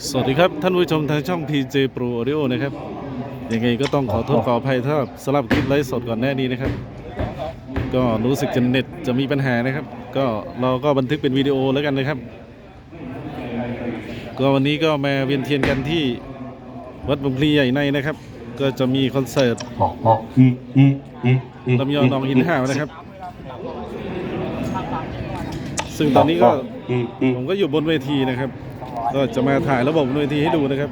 สวัสดีครับท่านผู้ชมทางช่อง PJ Pro Audio นะครับยังไงก็ต้องขอโทษขออภัยถ้าสำหรับคลิปไลฟ์สดก่อนหน้านี้นะครับก็รู้สึกจะเน็ตจะมีปัญหานะครับก็เราก็บันทึกเป็นวิดีโอแล้วกันนะครับก็วันนี้ก็มาเวียนเทียนกันที่วัดบางพลีใหญ่ในนะครับก็จะมีคอนเสิร์ตลำยองหนองหินห่าวนะครับซึ่งตอนนี้ก็ผมก็อยู่บนเวทีนะครับก็จะมาถ่ายระบบบนเวทีให้ดูนะครับ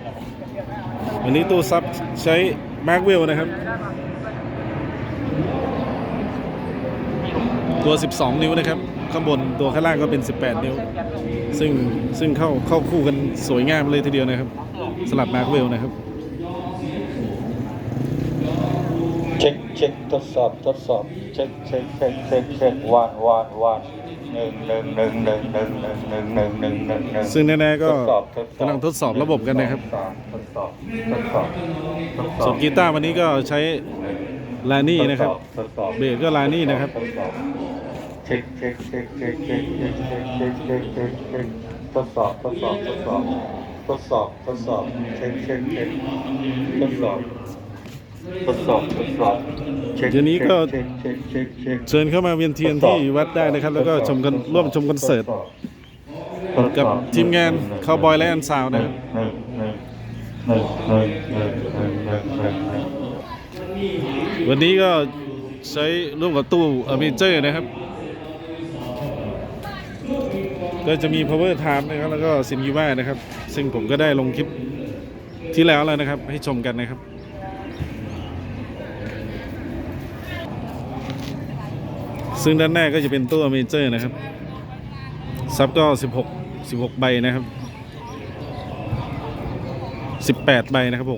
วันนี้ตู้ซับใช้มาร์กเวลนะครับตัว12นิ้วนะครับข้างบนตัวข้างล่างก็เป็น18นิ้วซึ่งเข้าคู่กันสวยงามเลยทีเดียวนะครับสลับมาร์กเวลนะครับเช็คทดสอบเช็ควาน1ซึ่งแน่ๆก็กำลังทดสอบระบบกันนะครับส่วนกีตาร์วันนี้ก็ใช้ลานี่นะครับเบสก็ลานี่นะครับเช็คทดสอบเช็คทดสอบเดี๋ยวนี้ก็เชิญเข้ามาเวียนเทียนที่วัดได้นะครับแล้วก็ร่วมชมคอนเสิร์ตกับทีมงานคาวบอยและอันซาวนะครับวันนี้ก็ใช้ร่วมกับตู้อเมเจอร์นะครับก็จะมี power time นะครับแล้วก็ซินกิว่านะครับซึ่งผมก็ได้ลงคลิปที่แล้วนะครับให้ชมกันนะครับซึ่งด้านหน้าก็จะเป็นตู้อเมเจอร์นะครับซับก็16ใบนะครับ18ใบนะครับ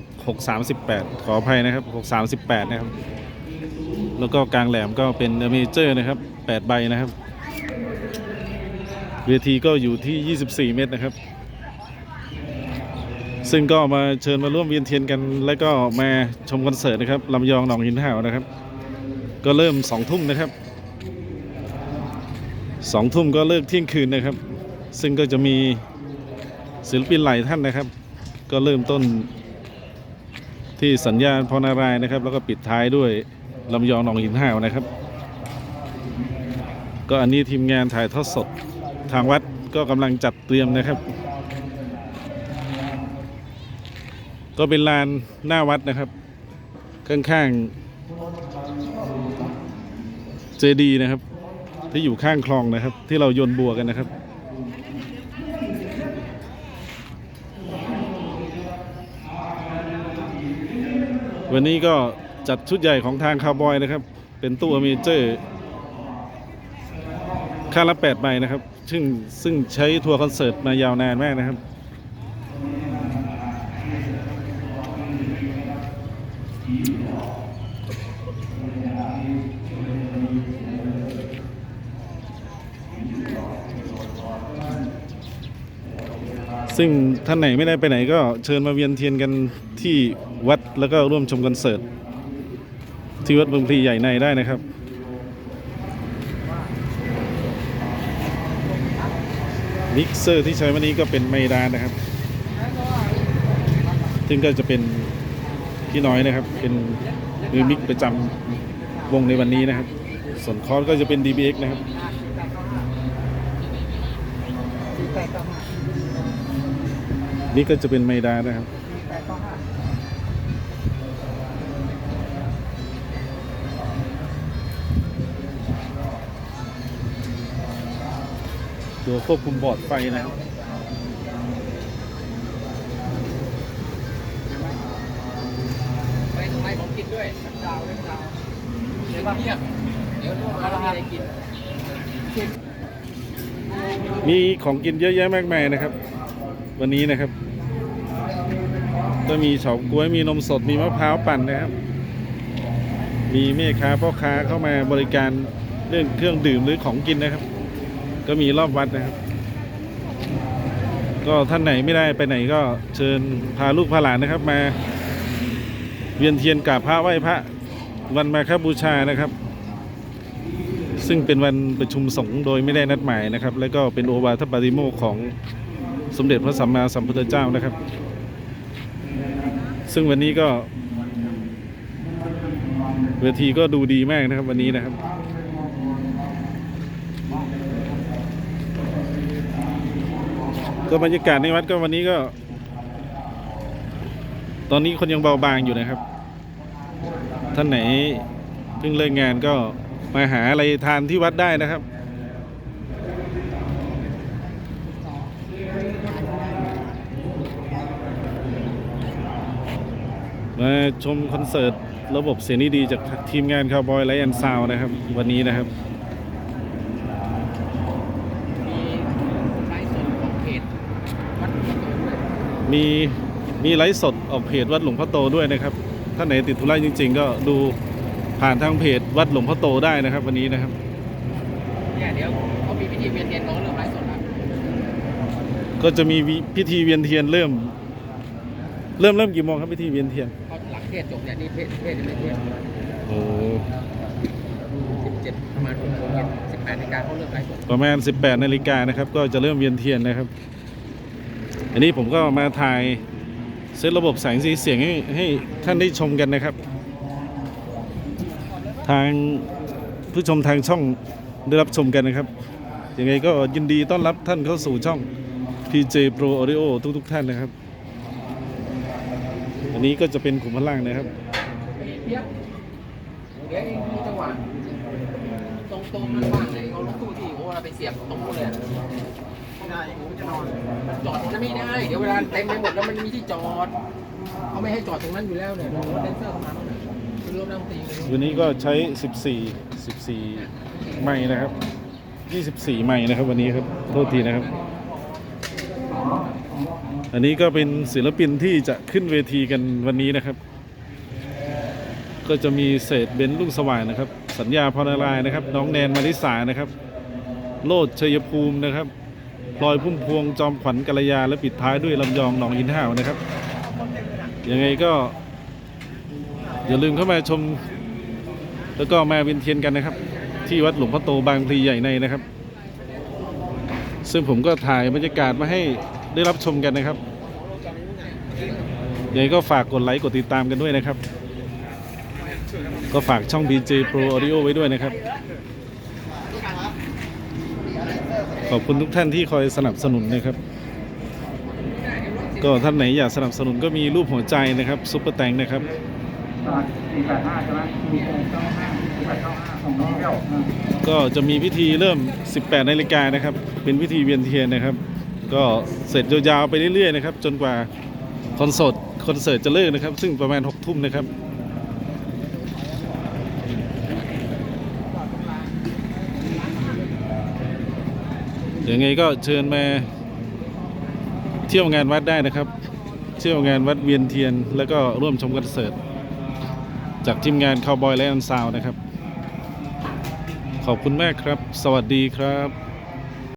638ขออภัยนะครับ638นะครับแล้วก็กลางแหลมก็เป็นอเมเจอร์นะครับ8ใบนะครับเวทีก็อยู่ที่24เมตรนะครับซึ่งก็มาเชิญมาร่วมเวียนเทียนกันแล้วก็มาชมคอนเสิร์ตนะครับลำยองหนองหินห่าวนะครับก็เริ่ม2 ทุ่มนะครับ2 ทุ่มก็เลิกเที่ยงคืนนะครับซึ่งก็จะมีศิลปินหลายท่านนะครับก็เริ่มต้นที่สัญญาณพรนารายณ์นะครับแล้วก็ปิดท้ายด้วยลำยองหนองหินห่าวนะครับก็อันนี้ทีมงานถ่ายทอดสดทางวัดก็กำลังจัดเตรียมนะครับก็เป็นลานหน้าวัดนะครับข้างๆเจดีย์นะครับที่อยู่ข้างคลองนะครับที่เราโยนบัวกันนะครับวันนี้ก็จัดชุดใหญ่ของทางคาวบอยนะครับเป็นตู้อเมเจอร์ค่าละ8ใบนะครับซึ่งใช้ทัวร์คอนเสิร์ตมายาวนานมากนะครับซึ่งท่านไหนไม่ได้ไปไหนก็เชิญมาเวียนเทียนกันที่วัดแล้วก็ร่วมชมคอนเสิร์ตที่วัดบางพลีใหญ่ในได้นะครับมิกเซอร์ที่ใช้วันนี้ก็เป็นไมดานนะครับซึ่งก็จะเป็นพี่น้อยนะครับเป็นมือมิกประจำวงในวันนี้นะครับส่วนคอร์สก็จะเป็น DBX นะครับนี่ก็จะเป็นไมดานะครับตัวควบคุมบอร์ดไฟนะครับไปผมกินด้วยดาวเดี๋ยวว่าเดี๋ยวเราอะไรกินมีของกินเยอะแยะมากมายนะครับวันนี้นะครับก็มีเฉาก๊วยมีนมสดมีมะพร้าวปั่นนะครับมีแม่ค้าพ่อค้าเข้ามาบริการเรื่องเครื่องดื่มหรือของกินนะครับก็มีรอบวัดนะครับก็ท่านไหนไม่ได้ไปไหนก็เชิญพาลูกพาหลานนะครับมาเวียนเทียนกราบพระไหว้พระวันมาฆบูชานะครับซึ่งเป็นวันประชุมสงฆ์โดยไม่ได้นัดหมายนะครับและก็เป็นโอวาทปาติโมกข์ของ สมเด็จพระสัมมาสัมพุทธเจ้านะครับ ซึ่งวันนี้ก็เวทีก็ดูดีมากนะครับวันนี้นะครับก็บรรยากาศในวัดก็วันนี้ก็ ตอนนี้คนยังเบาบางอยู่นะครับท่านไหนเพิ่งเลิกงานก็มาหาอะไรทานที่วัดได้นะครับมาชมคอนเสิร์ตระบบเสียงดีๆจากทีมงานคาวบอยไลท์แอนด์ซาวน์นะครับวันนี้นะครับ มีไลฟ์สดของเพจวัดหลวงพ่อโตด้วย มีไลฟ์สดออกเพจวัดหลวงพ่อโตด้วยนะครับท่านไหนติดธุระจริงๆก็ดูผ่านทางเพจวัดหลวงพ่อโตได้นะครับวันนี้นะครับ เนี่ยเดี๋ยวเขามีพิธีเวียนเทียนน้องเริ่มไลฟ์สดแล้ว ก็จะมีพิธีเวียนเทียนเริ่มกี่โมงครับพิธีเวียนเทียน พอหลังเทศจบเนี่ยนี่เทศจะไม่เทศ โอ้ 17ประมาณ6 โมงเย็น18 นาฬิกาเขาเริ่มไลฟ์สด ประมาณ 18 นาฬิกานะครับก็จะเริ่มเวียนเทียนนะครับอันนี้ผมก็มาถ่ายเซตระบบแสงสีเสียงให้ท่านได้ชมกันนะครับ ทางผู้ชมทางช่องได้รับชมกันนะครับยังไงก็ยินดีต้อนรับท่านเข้าสู่ช่อง PJ Pro Audio ทุกท่านนะครับอันนี้ก็จะเป็นขุมพลังนะครับ เดี๋ยวมีจังหวะตรงนั้นว่างเลยเอารถตู้ที่โอ้เราไปเสียบตรงนู้นเลยไม่ได้ผมจะนอนจอดตรงนั้นไม่ได้เดี๋ยวเวลาเต็มไปหมดแล้วมันมีที่จอดเขาไม่ให้จอดตรงนั้นอยู่แล้วเนี่ยรถแดนเซอร์เข้ามาคือรถนักดนตรี วันนี้ก็ใช้14ไมค์นะครับ24ไมค์นะครับวันนี้ครับโทษทีนะครับอันนี้ก็เป็นศิลปินที่จะขึ้นเวทีกันวันนี้นะครับก็จะมีเศษเบนซ์ลุงสว่างนะครับสัญญาพรนารายณ์นะครับน้องแนนมาริสานะครับโลดชัยภูมินะครับพลอยพุ่มพวงจอมขวัญกัลยาและปิดท้ายด้วยลำยองหนองหินห่าวนะครับยังไงก็อย่าลืมเข้ามาชมแล้วก็มาเวียนเทียนกันนะครับที่วัดหลวงพ่อโตบางพลีใหญ่ในนะครับซึ่งผมก็ถ่ายบรรยากาศมาให้ได้รับชมกันนะครับยังไงก็ฝากกดไลค์กดติดตามกันด้วยนะครับก็ฝากช่อง BJ Pro Audio ไว้ด้วยนะครับขอบคุณทุกท่านที่คอยสนับสนุนนะครับก็ท่านไหนอยากสนับสนุนก็มีรูปหัวใจนะครับซุปเปอร์แตงนะครับก็จะมีพิธีเริ่ม 18 นาฬิกานะครับเป็นพิธีเวียนเทียนนะครับก็เสร็จยาวๆไปเรื่อยๆนะครับจนกว่าคอนเสิร์ตจะเลิกนะครับซึ่งประมาณ 6 ทุ่มนะครับยังไงก็เชิญมาเที่ยวงานวัดได้นะครับเที่ยวงานวัดเวียนเทียนแล้วก็ร่วมชมคอนเสิร์ตจากทีมงานคาวบอยไลท์แอนด์ซาวน์นะครับขอบคุณมากครับสวัสดีครับ